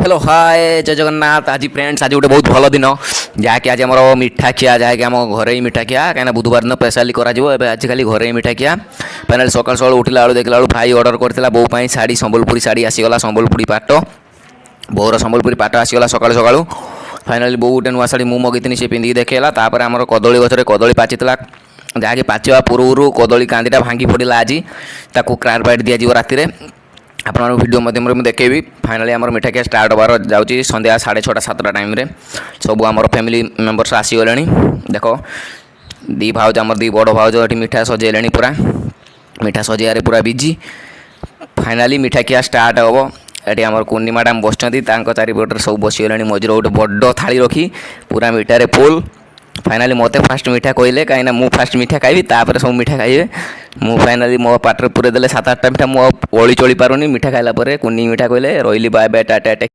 Hello hi जय जगन्नाथ। आज friends आज गोटे बहुत भल दिन जहाँकि आज आम मिठा खिया जहाँकि आम घर ही मिठा खिया कहीं बुधवार दिन स्पेशली आजिकल घर ही मिठा खिया फाइनाल सकाल सकाल उठला बेलू देखला बेलू भाई ऑर्डर करथिला बो पाई शाड़ी संबलपुरी शाड़ी आसीगला संबलपुरी पाट बोर संबलपुरी पाट आसीगला सकाल सकाल फाइनाली बो गोटे नुआ शाड़ी मु मगैथिनी से पिंधिकी देखेला तापर आमर कदली गछरे कदली पाचितला जहाँकि पाचिवा पूर्व कदली कांदीटा भांगी पड़ा आज ताकू क्रार बाइट दिया राति आप वीडियो मध्यम मुझे देखेबी फाइनाली आम मिठा खिया स्टार्ट होबार जाऊँगी संध्या 6:30 7टा टाइम सब आम फैमिली मेंबर्स आसीगले देख दी भाज आम दी बड़ भाज ये मिठा सजेले पूरा मिठा सजेबार पूरा बिजी फाइनाली मिठा खिया स्टार्ट हम ये आम कुनी मैडम बस चारिपटे सब बसीगले मझे गोटे बड़ थाली रखी पूरा मिठारे फुल फाइनाली मत फास्ट मिठा कहले कहीं मु फास्ट मिठा खाइबी तापर सब मिठा खाइबे मु फाइनाली मो पाटर पूरे देले 7-8टा मिठा मु ओली चली पारुनी मिठा खाइला कुनी मिठा कहले रही बाय बाय टाटा।